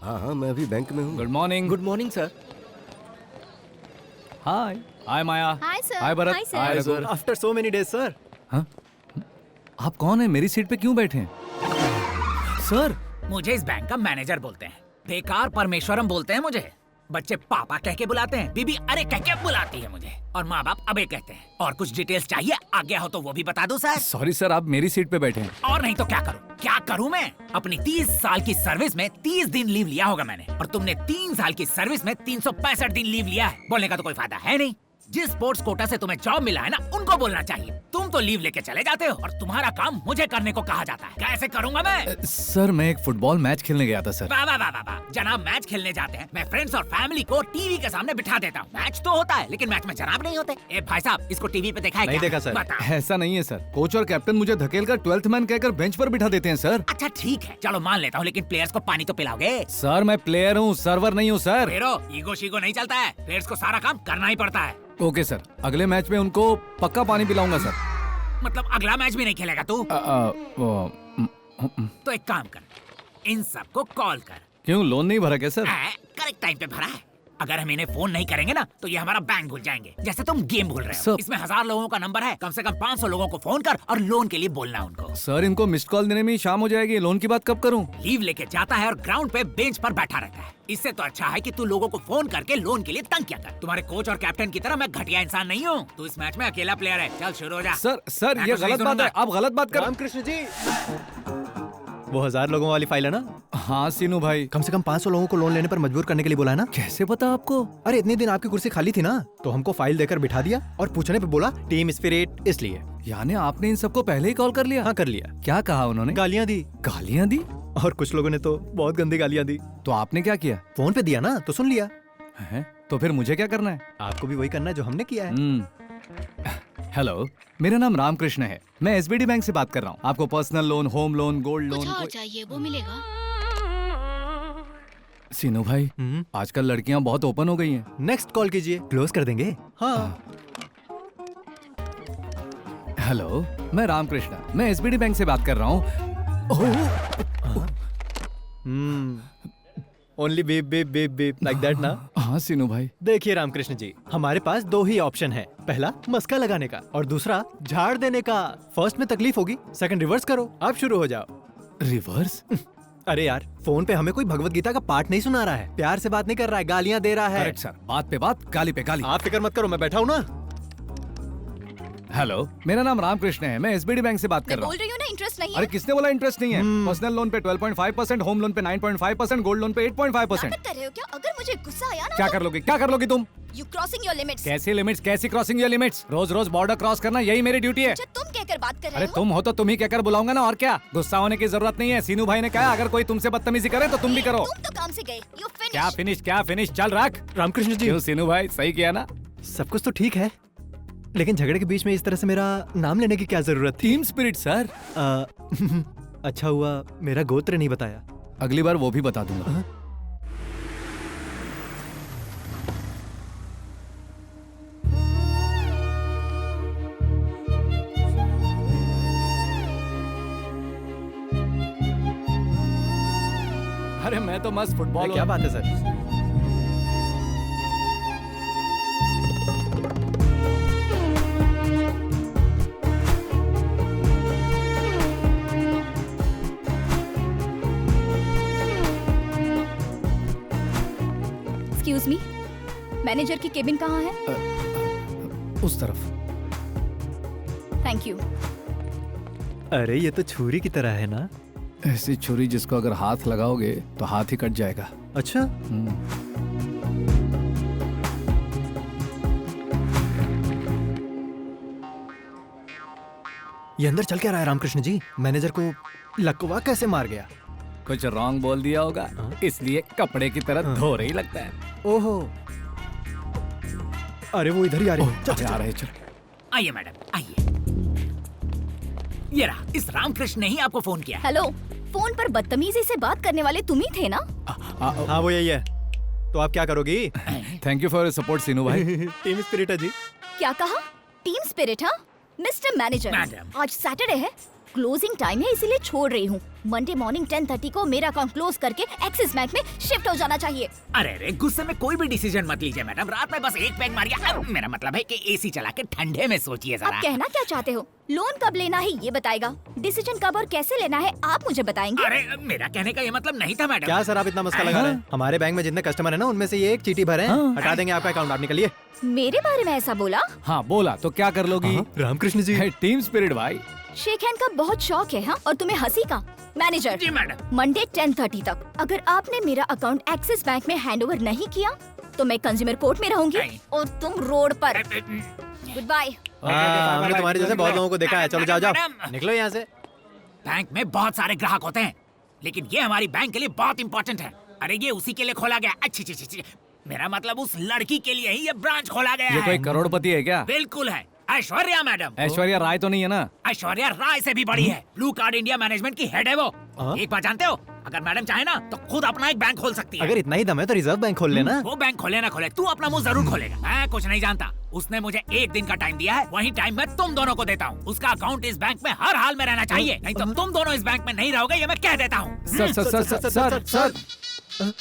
हाँ हाँ, मैं अभी बैंक में हूँ। Good morning. Good morning sir. Hi hi Maya. Hi sir. Hi Bharat. Hi sir. Hi sir after so many days sir. हाँ? आप कौन है? मेरी सीट पे क्यों बैठे हैं? सर मुझे इस बैंक का मैनेजर बोलते हैं। बेकार परमेश्वरम बोलते हैं मुझे। बच्चे पापा कह के बुलाते हैं, बीबी अरे कह के बुलाती है मुझे, और माँ बाप अबे कहते हैं। और कुछ डिटेल्स चाहिए आगे हो तो वो भी बता दो सर। सॉरी सर, आप मेरी सीट पे बैठे हैं। और नहीं तो क्या करूँ? क्या करूँ मैं? अपनी 30 साल की सर्विस में 30 दिन लीव लिया होगा मैंने, और तुमने 3 साल की सर्विस में 365 दिन लीव लिया है। बोलने का तो कोई फायदा है नहीं। जिस स्पोर्ट्स कोटा से तुम्हें जॉब मिला है ना, उनको बोलना चाहिए। तुम तो लीव लेके चले जाते हो और तुम्हारा काम मुझे करने को कहा जाता है। कैसे करूंगा मैं? सर मैं एक फुटबॉल मैच खेलने गया था सर। वाह वाह वाह वाह वाह। जनाब मैच खेलने जाते हैं, मैं फ्रेंड्स और फैमिली को टीवी के सामने बिठा देता हूँ। मैच तो होता है लेकिन मैच में जनाब नहीं होते। ए भाई साहब, इसको टीवी पे देखा है नहीं क्या? देखा सर। बता। ऐसा नहीं है सर, कोच और कैप्टन मुझे धकेलकर 12th मैन कहकर बेंच पर बिठा देते हैं सर। अच्छा ठीक है, चलो मान लेता हूँ, लेकिन प्लेयर्स को पानी तो पिलाओगे? सर मैं प्लेयर हूँ, सर्वर नहीं हूँ सर। फेरो ईगो शीगो नहीं चलता है, प्लेयर्स को सारा काम करना ही पड़ता है। ओके सर, अगले मैच में उनको पक्का पानी पिलाऊंगा सर। मतलब अगला मैच भी नहीं खेलेगा तू? तो एक काम कर, इन सबको कॉल कर। क्यों, लोन नहीं भरा क्या सर? करेक्ट टाइम पे भरा है। अगर हम इन्हें फोन नहीं करेंगे ना तो ये हमारा बैंक भूल जाएंगे, जैसे तुम गेम भूल रहे हो। सर- इसमें 1000 लोगों का नंबर है, कम से कम 500 लोगों को फोन कर और लोन के लिए बोलना उनको। सर इनको मिस्ड कॉल देने में ही शाम हो जाएगी, लोन की बात कब करूं? लीव लेके जाता है और ग्राउंड पे बेंच पर बैठा रहता है। इससे तो अच्छा है कि तू लोगों को फोन करके लोन के लिए तंग किया कर। तुम्हारे कोच और कैप्टन की तरह मैं घटिया इंसान नहीं हूँ। तू इस मैच में अकेला प्लेयर है। चल शुरू हो जा। सर मैं ये तो सही गलत बात सुनूंगा। है, आप गलत बात कर। रामकृष्ण जी, वो 1000 लोगों वाली फाइल है ना? हाँ सीनू भाई। कम से कम 500 लोगों को लोन लेने पर मजबूर करने के लिए बोला है ना? कैसे पता आपको? अरे इतने दिन आपकी कुर्सी खाली थी ना, तो हमको फाइल देकर बिठा दिया और पूछने पे बोला टीम स्पिरिट, इसलिए। यानी आपने इन सबको पहले ही कॉल कर लिया? हाँ कर लिया। क्या कहा उन्होंने? गालियाँ दी, गालियाँ दी? और कुछ लोगों ने तो बहुत गंदी गालियाँ दी। तो आपने क्या किया? फोन पे दिया ना तो सुन लिया। है? तो फिर मुझे क्या करना है? आपको भी वही करना है जो हमने किया है। हेलो, मेरा नाम रामकृष्ण है, मैं एसबीडी बैंक से बात कर रहा हूँ। आपको personal loan, home loan, gold कुछ लोन और चाहिए वो मिलेगा। सीनू भाई, आजकल लड़कियां बहुत ओपन हो गई हैं। नेक्स्ट कॉल कीजिए, क्लोज कर देंगे। हाँ। हेलो, मैं रामकृष्ण, मैं एसबीडी बैंक से बात कर रहा हूँ। Only babe babe babe babe like that ना? हाँ सीनू भाई। देखिए रामकृष्ण जी, हमारे पास 2 ही ऑप्शन है। पहला मस्का लगाने का और दूसरा झाड़ देने का। फर्स्ट में तकलीफ होगी, सेकंड रिवर्स करो। आप शुरू हो जाओ। रिवर्स? अरे यार, फोन पे हमें कोई भगवत गीता का पाठ नहीं सुना रहा है, प्यार से बात नहीं कर रहा है, गालियाँ दे रहा है। करेक्ट सर, बात पे बात, गाली पे गाली। आप फिक्र मत करो, मैं बैठा हूँ ना। हेलो, मेरा नाम रामकृष्ण है, मैं एसबीडी बैंक से बात कर मैं रहा बोल हूँ। रही हूँ ना, इंटरेस्ट नहीं है। अरे किसने बोला इंटरेस्ट नहीं है? पर्सनल लोन पे 12.5%, होम लोन पे 9.5%, गोल्ड लोन पे 8.5%। नाटक कर रहे हो क्या? अगर मुझे गुस्सा आया ना क्या कर लोगी? क्या कर लोगी तुम? You crossing your limits. कैसी लिमिट्स? कैसी क्रॉसिंग योर लिमिट्स? रोज रोज बॉर्डर क्रॉस करना यही मेरी ड्यूटी है। अच्छा तुम कहकर बात कर रहे अरे हो? तुम हो तो तुम ही कहकर बुलाऊंगा ना, और क्या। गुस्सा होने की जरूरत नहीं है। सीनू भाई ने कहा अगर कोई तुमसे बदतमीजी करे तो तुम भी करो। तुम तो काम से गए। You finish. क्या फिनिश? चल रख। रामकृष्ण जी, क्यों सीनू भाई, सही किया ना? सब कुछ तो ठीक है, लेकिन झगड़े के बीच में इस तरह से मेरा नाम लेने की क्या जरूरत थी? Team spirit sir. अच्छा हुआ मेरा गोत्र नहीं बताया। अगली बार वो भी बता दूंगा। अरे मैं तो मस्त फुटबॉल। क्या बात है सर? एक्सक्यूज मी, मैनेजर की केबिन कहाँ है? उस तरफ। Thank you. अरे ये तो छुरी की तरह है ना? ऐसी छुरी जिसको अगर हाथ लगाओगे तो हाथ ही कट जाएगा। अच्छा। ये अंदर चल क्या रहा है रामकृष्ण जी? मैनेजर को लकवा कैसे मार गया? कुछ रॉन्ग बोल दिया होगा, इसलिए कपड़े की तरह धो रही लगता है। ओहो, अरे वो इधर ही आ रहे हैं। चल, आ रहे, चल। आइए मैडम आइए। ये रहा, इस रामकृष्ण ने ही आपको फोन किया है। हेलो, फोन पर बदतमीजी से बात करने वाले तुम ही थे ना? हाँ वो यही है। तो आप क्या करोगी? थैंक यू फॉर सपोर्ट सीनू भाई। टीम स्पिरिट है जी। क्या कहा? Team spirit? हाँ मिस्टर मैनेजर, मैडम। आज सैटरडे है, क्लोजिंग टाइम है इसीलिए छोड़ रही हूँ। मंडे मॉर्निंग 10:30 को मेरा अकाउंट क्लोज करके एक्सिस बैंक में शिफ्ट हो जाना चाहिए। अरे गुस्से में कोई भी डिसीजन मत लीजिए मैडम, रात में बस एक पैग मारिए। अब मेरा मतलब है कि एसी चला के ठंडे में सोचिए अब जरा। कहना क्या चाहते हो? लोन कब लेना है ये बताएगा, डिसीजन कब और कैसे लेना है आप मुझे बताएंगे। अरे मेरा कहने का ये मतलब नहीं था मैडम। क्या सर आप इतना मस्का लगा रहे हैं? हमारे बैंक में जितने कस्टमर है ना उनमें से ये एक चीटी भरे हैं, हटा देंगे आपका अकाउंट, आप निकलिए। मेरे बारे में ऐसा बोला? हाँ बोला तो क्या कर लोगी? रामकृष्ण जी, टीम स्पिरिट भाई। शेक हैंड का बहुत शौक है हाँ, और तुम्हें हंसी का। मैनेजर जी मैडम। मंडे 10:30 तक अगर आपने मेरा अकाउंट एक्सिस बैंक में हैंडओवर नहीं किया तो मैं कंज्यूमर कोर्ट में रहूंगी नहीं। और तुम रोड पर। Goodbye. हमने तुम्हारे जैसे बहुत लोगों को देखा है। चलो जाओ जाओ, मैडम। निकलो यहाँ से। बैंक में बहुत सारे ग्राहक होते हैं, लेकिन ये हमारी बैंक के लिए बहुत इंपॉर्टेंट है। अरे ये उसी के लिए खोला गया। अच्छी मेरा मतलब उस लड़की के लिए ही ये ब्रांच खोला गया ये कोई है। करोड़पति है क्या? बिल्कुल है, ऐश्वर्या मैडम। ऐश्वर्या राय तो नहीं है ना? ऐश्वर्या राय से भी बड़ी है। ब्लू कार्ड इंडिया मैनेजमेंट की हेड है वो। हाँ? एक बात जानते हो, अगर मैडम चाहे ना तो खुद अपना एक बैंक खोल सकती है। अगर इतना ही दम है तो रिजर्व बैंक खोल लेना। वो बैंक खोले ना खोले, तू अपना मुंह जरूर खोलेगा। मैं कुछ नहीं जानता। उसने मुझे एक दिन का टाइम दिया है, वही टाइम मैं तुम दोनों को देता हूँ। उसका अकाउंट इस बैंक में हर हाल में रहना चाहिए, नहीं तो तुम दोनों इस बैंक में नहीं रहोगे, ये मैं कह देता हूँ। Sir sir sir sir sir sir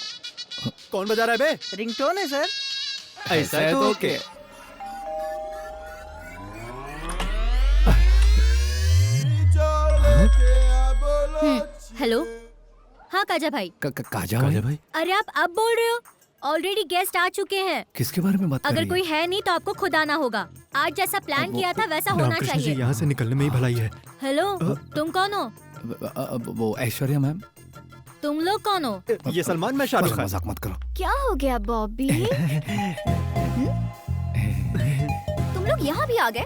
कौन बजा रहा है बे? रिंगटोन है सर। ऐसा है तो ओके। हेलो। हाँ काजा भाई। काजा भाई अरे आप अब बोल रहे हो? ऑलरेडी गेस्ट आ चुके हैं। किसके बारे में बात कर अगर रही कोई है नहीं तो आपको खुद आना होगा। आज जैसा प्लान किया था वैसा होना रामकृष्ण जी, चाहिए। यहाँ से निकलने में ही भलाई है। हेलो, तुम कौन हो? वो ऐश्वर्या मैम। तुम लोग कौन हो? ये सलमान, मैं शाहरुख खान। मजाक मत करो। क्या हो गया बॉबी? तुम लोग यहाँ भी आ गए?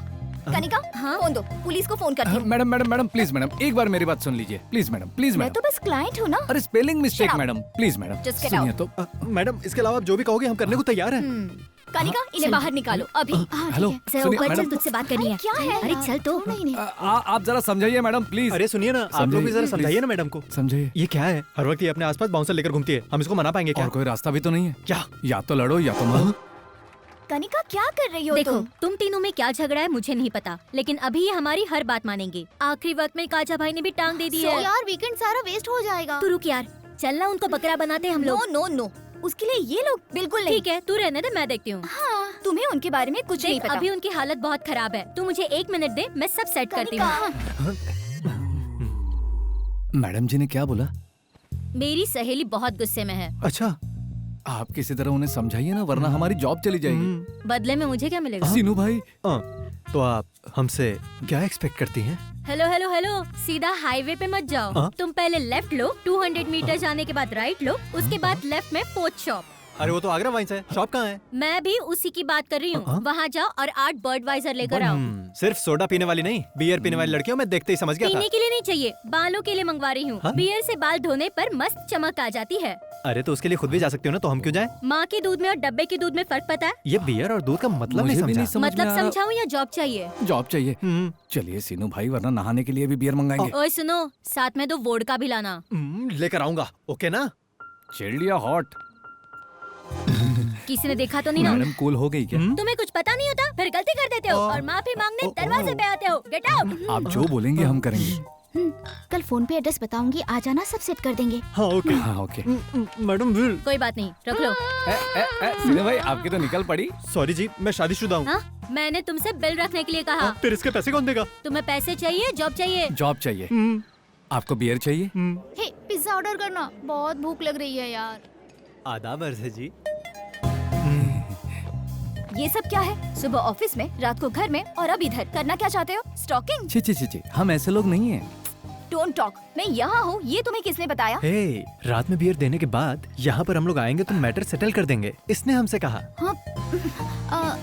कनिका हाँ? फोन दो, पुलिस को फोन करती हूँ। Madam madam madam please madam, एक बार मेरी बात सुन लीजिए प्लीज मैडम, प्लीज मैं मैडम। तो बस क्लाइंट हूँ ना। अरे spelling mistake Shut up. Madam, please madam Just get सुनिए out. तो। मैडम इसके अलावा आप जो भी कहोगे हम करने को तैयार हैं। कनिका इन्हें बाहर निकालो अभी। हाँ, हेलो, ठीक है। जरा सुनिए, ऊपर चल, मैडम। तुझसे बात करनी है। क्या है? अरे चल तो। नहीं आप जरा समझाइए मैडम प्लीज। अरे सुनिए ना, आप समझाइए, लोग भी जरा please. समझाइए ना मैडम को। समझाइए। ये क्या है? हर वक्त ये अपने आसपास बाउंसर लेकर घूमती है, हम इसको मना पाएंगे क्या? और कोई रास्ता भी तो नहीं है क्या? या तो लड़ो या तो मरो। कनिका क्या कर रही हो देखो, तुम? तुम तीनों में क्या झगड़ा है मुझे नहीं पता, लेकिन अभी ये हमारी हर बात मानेंगे। आखिरी वक्त में काजा भाई ने भी टांग दे दी है। यार वीकेंड सारा वेस्ट हो जाएगा। तू रुक यार, चलना उनको बकरा बनाते हम नो लोग। नो नो, उसके लिए ये लोग बिल्कुल नहीं। ठीक है, तू रहने दे, मैं देखती हूँ। हाँ, तुम्हें उनके बारे में कुछ नहीं देख, पता। अभी उनकी हालत बहुत खराब है। तू मुझे 1 मिनट दे, मैं सब सेट करती हूँ। कनिका, मैडम जी ने क्या बोला? मेरी सहेली बहुत गुस्से में है। अच्छा, आप किसी तरह उन्हें समझाइए ना, वरना हमारी जॉब चली जाएगी। बदले में मुझे क्या मिलेगा? सीनू भाई। तो आप हमसे क्या एक्सपेक्ट करती हैं? हेलो हेलो हेलो, सीधा हाईवे पे मत जाओ। हाँ? तुम पहले लेफ्ट लो, 200 मीटर जाने के बाद राइट लो, उसके बाद लेफ्ट में पोस्ट शॉप। अरे वो तो आगरा वाइन्स है, शॉप कहाँ है? मैं भी उसी की बात कर रही हाँ? हूँ। वहाँ जाओ और 8 बर्डवाइजर लेकर आओ। सिर्फ सोडा पीने वाली नहीं, बियर पीने वाली लड़कियों मैं देखते ही समझ गया था। पीने के लिए नहीं चाहिए, बालों के लिए मंगवा रही हूँ। हाँ? बियर से बाल धोने पर मस्त चमक आ जाती है। अरे तो उसके लिए खुद भी जा सकती हो ना, तो हम क्यों जाएं? माँ के दूध में और डब्बे के दूध में फर्क पता है? ये बियर और दूध का मतलब मुझे नहीं भी समझा। नहीं समझ में मतलब आ रहा। समझाऊं या जॉब चाहिए? जॉब चाहिए। हम्म, चलिए सीनू भाई, वरना नहाने के लिए भी बियर मंगाएंगे। ओए सुनो, साथ में 2 वोडका भी लाना। लेकर आऊंगा, ओके ना? चिल्ड या हॉट? किसी ने देखा तो नहीं ना? मैडम कूल हो गई क्या? तुम्हें कुछ पता नहीं होता, फिर गलती कर देते हो और माफी मांगने दरवाजे पे आते हो। Get out. आप जो बोलेंगे हम करेंगे। कल फोन पे एड्रेस बताऊंगी, आ जाना, सब सेट कर देंगे। हाँ ओके। हाँ ओके। Madam will. कोई बात नहीं, रख लो। सीनू भाई आपकी तो निकल पड़ी। सॉरी जी, मैं शादीशुदा हूँ। हाँ, मैंने तुमसे बिल रखने के लिए कहा। फिर इसके पैसे कौन देगा? तुम्हें पैसे चाहिए, जॉब चाहिए? जॉब चाहिए। आपको बियर चाहिए? हे, पिज्जा ऑर्डर करना, बहुत भूख लग रही है यार। आदाब अर्ज है जी। ये सब क्या है? सुबह ऑफिस में, रात को घर में और अब इधर। करना क्या चाहते हो? स्टॉकिंग? छी छी छी छी, हम ऐसे लोग नहीं हैं। Don't talk. मैं यहाँ हूँ, ये तुम्हें किसने बताया? हे, रात में बियर देने के बाद यहाँ पर हम लोग आएंगे तो मैटर सेटल कर देंगे, इसने हमसे कहा। हाँ,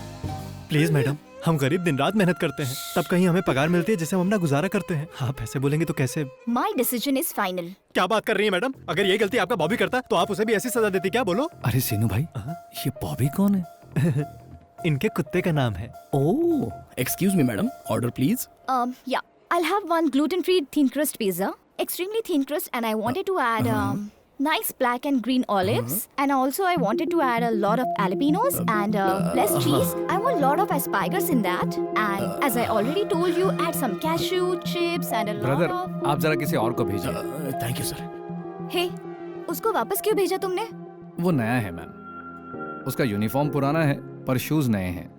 प्लीज मैडम, हम गरीब दिन रात मेहनत करते हैं, तब कहीं हमें पगार मिलती है जिससे हम अपना गुजारा करते हैं। आप ऐसे बोलेंगे तो कैसे? My decision is final. क्या बात कर रही है मैडम? अगर ये गलती आपका बॉबी करता तो आप उसे भी ऐसी सजा देती क्या? बोलो। अरे सीनू भाई, ये बॉबी कौन है? इनके कुत्ते का नाम है। Oh, excuse me, madam. Order, please. Yeah, I'll have one gluten-free thin crust pizza, extremely thin crust, and I wanted to add nice black and green olives, and also I wanted to add a lot of jalapenos and less cheese. I want a lot of asparagus in that, and as I already told you, add some cashew chips and a lot brother of. आप जरा किसी और को भेजिए। Thank you sir. Hey, उसको वापस क्यों भेजा तुमने? वो नया है मैम, उसका यूनिफॉर्म पुराना है पर शूज नए हैं।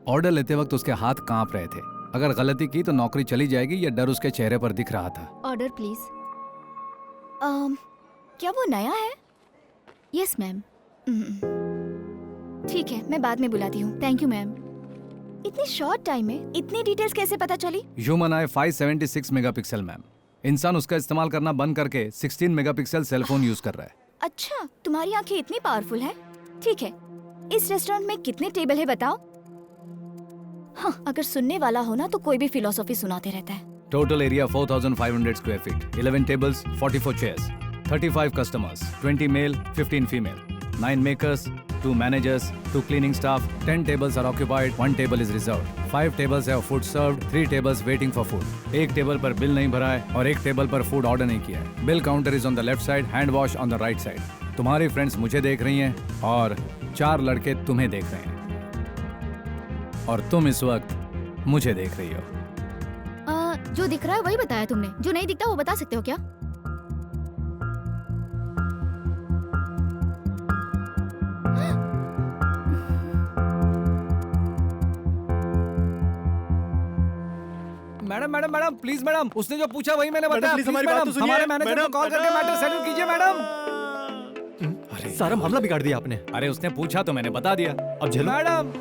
ऑर्डर लेते वक्त उसके हाथ कांप रहे थे। अगर गलती की तो नौकरी चली जाएगी, ये डर उसके चेहरे पर दिख रहा था। Order please. क्या वो नया है? Yes ma'am. ठीक है, मैं बाद में बुलाती हूँ। Thank you ma'am. इतनी शॉर्ट टाइम में इतनी डिटेल्स कैसे पता चली? ह्यूमन आई 576 मेगापिक्सल मैम। इंसान उसका इस्तेमाल करना बंद करके 16 मेगापिक्सल सेलफोन यूज कर रहा है। अच्छा, तुम्हारी आंखें इतनी पावरफुल हैं? ठीक है, इस रेस्टोरेंट में कितने टेबल है बताओ? हाँ, अगर सुनने वाला हो ना तो कोई भी फिलोसॉफी सुनाते रहता है। Total area 4500 square feet, 11 tables, 44 chairs, 35 customers, 20 male, 15 female, 9 makers, 2 managers, 2 cleaning staff, 10 tables are occupied, 1 table is reserved, 5 tables have food served, 3 tables waiting for food. एक टेबल पर बिल नहीं भरा है और एक टेबल पर फूड ऑर्डर नहीं किया है। Bill counter is on the left side, hand wash on the right side. तुम्हारी फ्रेंड्स मुझे देख रही हैं और 4 लड़के तुम्हें देख रहे हैं और तुम इस वक्त मुझे देख रही हो। जो दिख रहा है वही बताया तुमने, जो नहीं दिखता वो बता सकते हो क्या? Madam madam madam please madam, उसने जो पूछा वही मैंने बताया। प्लीज Please, हमारी बात मैडम, तो सुनिए। हमारे मैनेजर को मैडम, कॉल करके मैटर सेटल कीजिए मैडम। अरे सारा मामला बिगाड़ दिया आपने। अरे उसने पूछा तो मैंने बता दिया। अब झेलो। Madam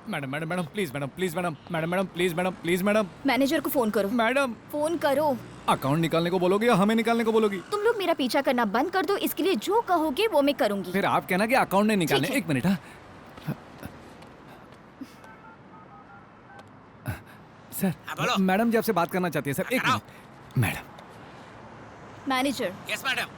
madam madam madam please madam, please madam, madam madam please madam, please madam, manager को फोन करो। मैडम। फोन करो। अकाउंट निकालने को बोलोगी या हमें निकालने को बोलोगी? तुम लोग मेरा पीछा करना बंद कर दो, इसके लिए जो कहोगे वो मैं करूंगी। फिर आप कहना कि अकाउंट नहीं निकालने। ठीक है। एक मिनट। हाँ सर, बोलो। मैडम जी आपसे बात करना चाहती है सर। एक minute madam. Manager, yes madam.